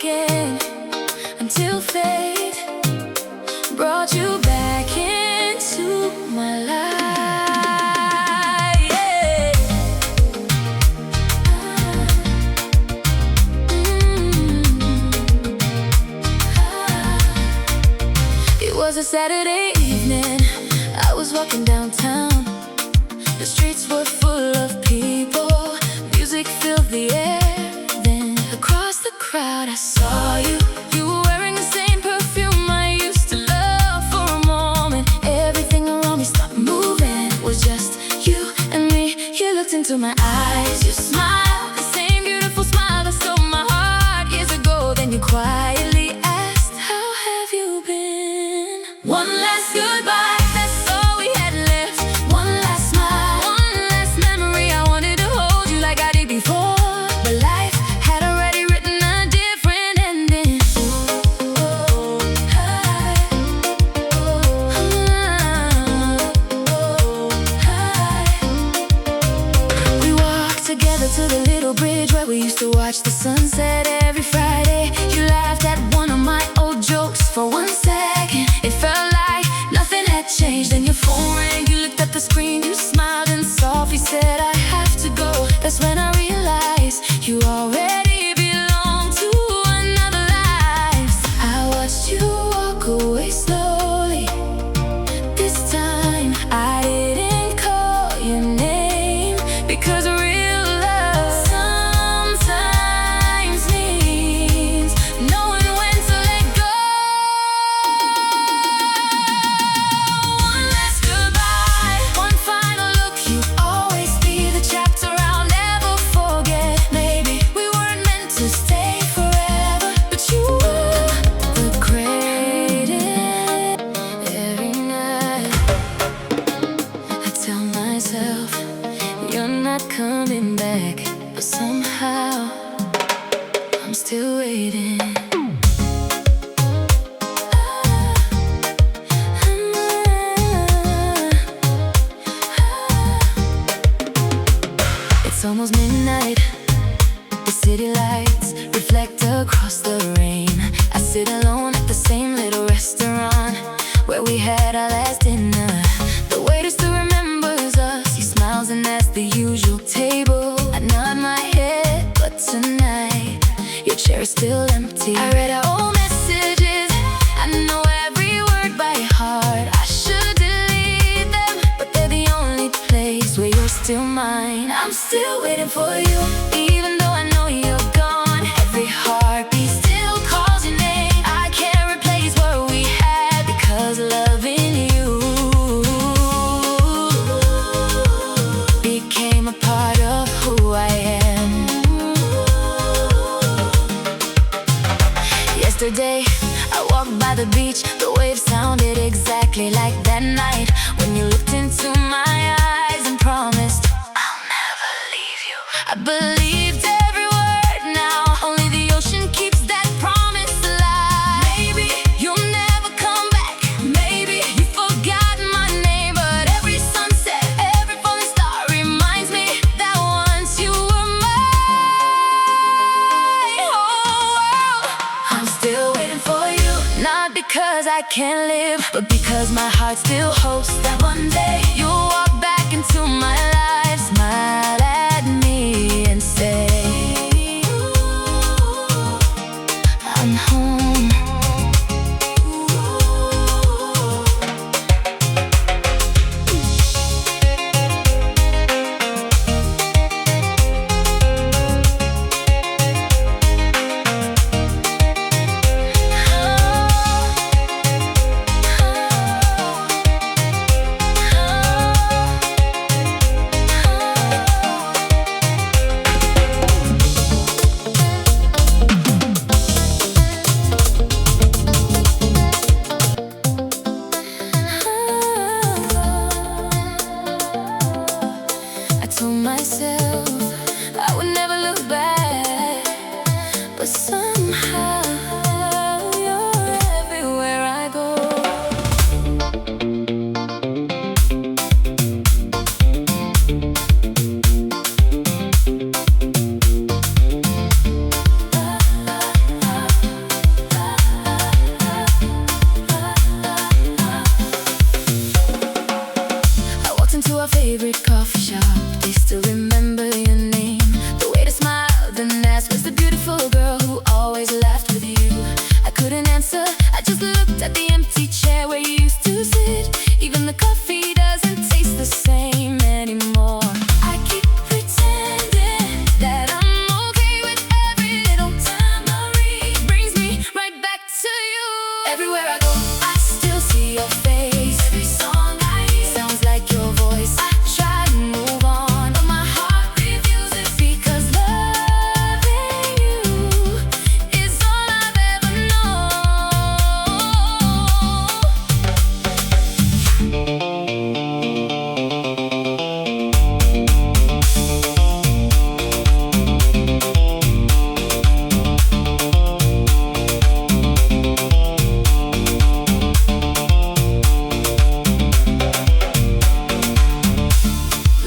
again until fate brought you back into my life. Yeah. It was a Saturday evening. I was walking downtown. The streets were full of people. Music filled the air. Then across the crowd I saw you. You were wearing the same perfume I used to love. For a moment, everything around me stopped moving. It was just you and me. You looked into my eyes. You smiled, the same beautiful smile that stole my heart years ago. Then you quietly asked, how have you been? One last goodbye. To the little bridge where we used to watch the sunset every Friday. You laughed at one of my old jokes for 1 second. It felt like nothing had changed. Then your phone rang, you looked at the screen, you smiled and softly said, I have to go. That's when I realized you already belong to another life. I watched you walk away slowly. This time I didn't call your name, because you're not coming back, but somehow I'm still waiting. It's almost midnight. The city lights reflect across the rain. I sit alone at the same little restaurant where we had our last dinner. The waiter still remembers us. He smiles and asks the usual table. I nod my head, but tonight your chair is still empty. I read our old messages. I know every word by heart. I should delete them, but they're the only place where you're still mine. I'm still waiting for you, even though I know you're gone. Every heartbeat still calls your name. I can't replace what we had, because loving you became a part of who I am. Yesterday, I walked by the beach. The waves sounded exactly like that night when you looked into my eyes and promised, I'll never leave you. I believed every word now. Only the ocean keeps that promise alive. Maybe you'll never come back. Maybe you've forgotten my name. But every sunset, every falling star reminds me that once you were my whole world. I'm still waiting for you, not because I can't live, but because my heart still hopes that one day you'll walk back into my life, smile at me and say, I'm home. into our favorite coffee shop. They still remember your name, the way to smile, then ask, was the beautiful girl who always laughed with you. I couldn't answer, I just looked at the empty chair where you used to sit. Even the coffee doesn't taste the same anymore. I keep pretending that I'm okay with every little memory. Brings me right back to you. Everywhere I go, I still see your face. Every song I hear sounds like your voice. I try to move on, but my heart refuses, because loving you is all I've ever known.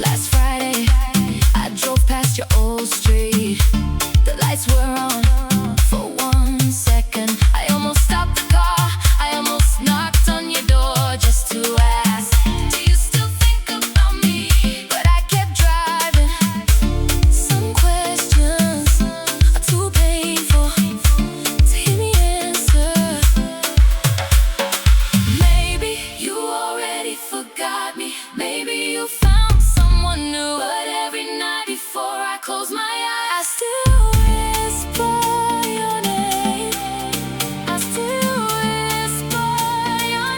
Last Friday, I drove past your old street. The lights were on for 1 second. I almost stopped the car, I almost knocked on your door just to ask, do you still think about me? But I kept driving. Some questions are too painful to hear me answer. Maybe you already forgot me. Maybe you found someone new. But every night before I close my eyes, I still whisper your name. I still whisper your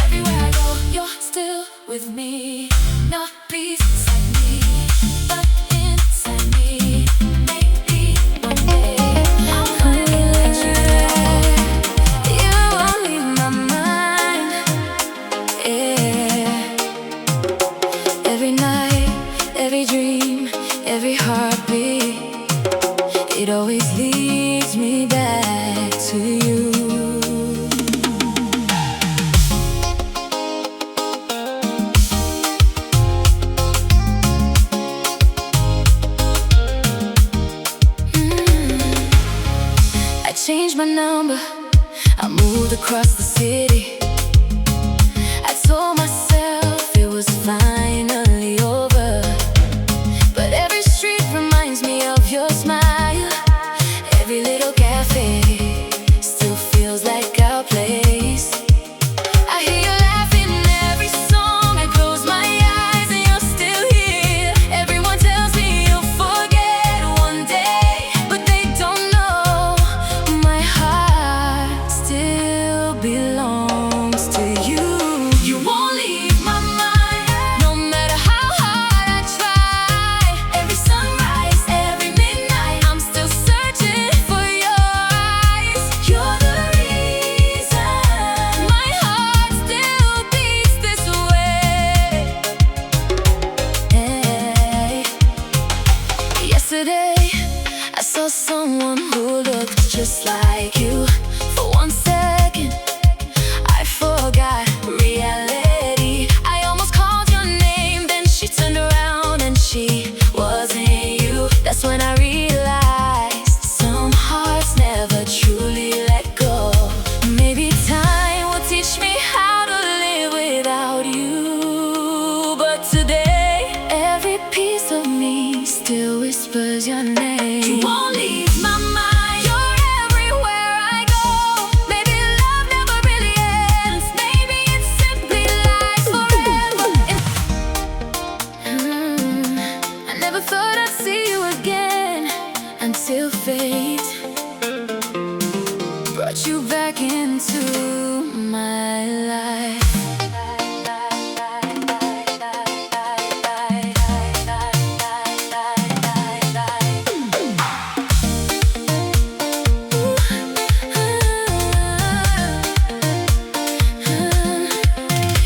Everywhere I go, you're still with me. Not peace inside me, but inside me. Maybe one day I'll finally let you know. You won't leave my mind. Yeah. Every night, every dream, every heartbeat, it always leads me back to you. I changed my number, I moved across the city. I told myself it was finally over, but every street reminds me of your smile. Every little cafe still feels like our place. I hear you laughing every song. I close my eyes and you're still here. Everyone tells me you'll forget one day, but they don't know my heart still belongs to you. You won't leave my mind, no matter how hard I try. Every sunrise, every midnight, I'm still searching for your eyes. You're the reason my heart still beats this way. Hey. Yesterday, I saw someone who looked just like you. For 1 second, I forgot reality. I almost called your name, then she turned around and she wasn't you. That's when I realized some hearts never truly let go. Maybe time will teach me how to live without you. But today, every piece of me still whispers your name. You won't leave my mind, you're everywhere I go. Maybe love never really ends. Maybe it simply lasts forever. I never thought I'd see you again until fate brought you back into my life.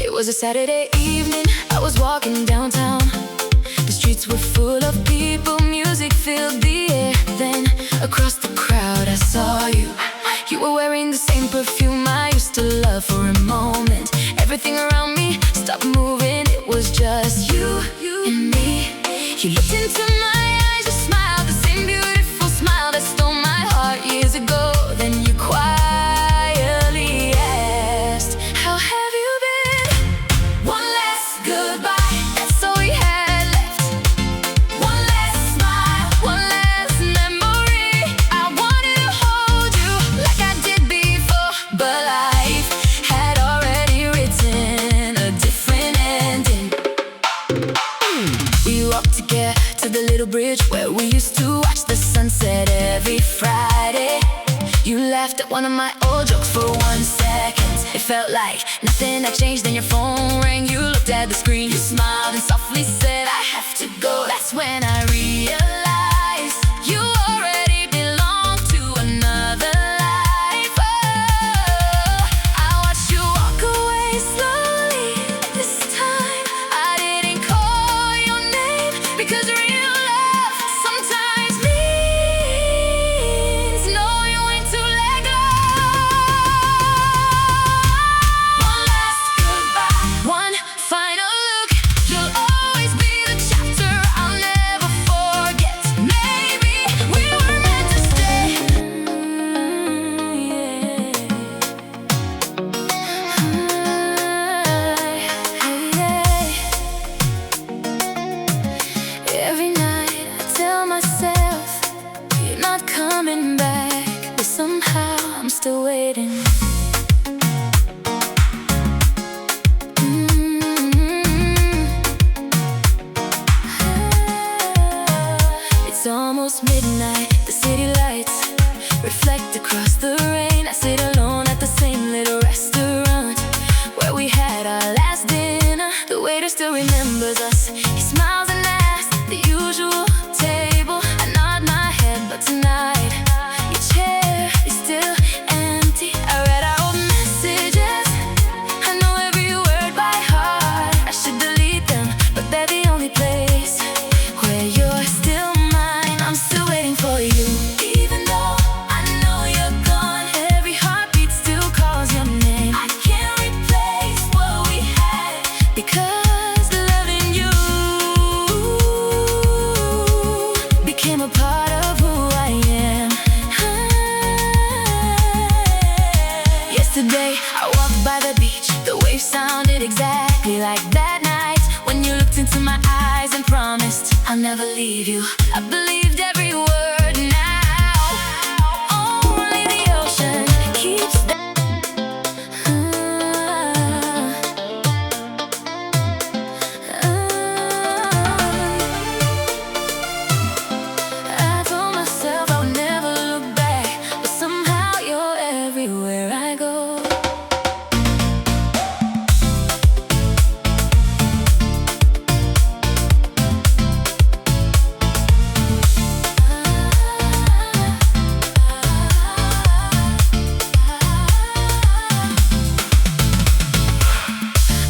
It was a Saturday evening, I was walking downtown. The streets were full of people, music filled the air. Then across the crowd I saw you. You were wearing the same perfume I used to love. For a moment, everything around me stopped moving. It was just you and me. You looked into my eyes, you smiled, the same beautiful smile that stole my heart years ago. Then you quietly asked, how have you been? One last goodbye, that's all we had left. One last smile, one last memory. I wanted to hold you like I did before, but life had already written a different ending. We walked together to the little bridge where we used to watch the sunset every Friday. You laughed at one of my old jokes for 1 second. It felt like nothing had changed. Then your phone rang, you looked at the screen, you smiled and softly said, I have to go. That's when I realized you already belonged to another life. Oh, I watched you walk away slowly. This time I didn't call your name, because real love sometimes means knowing when to let go. One last goodbye, one final look. You'll always be the chapter I'll never forget. Maybe we were meant to stay. Every night I tell myself you're not coming back, but somehow I'm still waiting. It's almost midnight, the city lights reflect across the rain. I sit alone at the same little restaurant where we had our last dinner. The waiter still remembers us. He smiles and asks, the usual table. I nod my head, but tonight your chair is still empty. I read our old messages, I know every word by heart. I should delete them, but they're the only place where you're still mine. I'm still waiting for you. Even though I know you're gone, every heartbeat still calls your name. I can't replace what we had, because loving you became a part of who I am. Yesterday I walked by the beach. The waves sounded exactly like that night when you looked into my eyes and promised I'll never leave you. I believed every word now. Only the ocean keeps I told myself I would never look back, but somehow you're everywhere I go.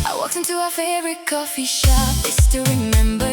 I walked into our favorite coffee shop. They still remember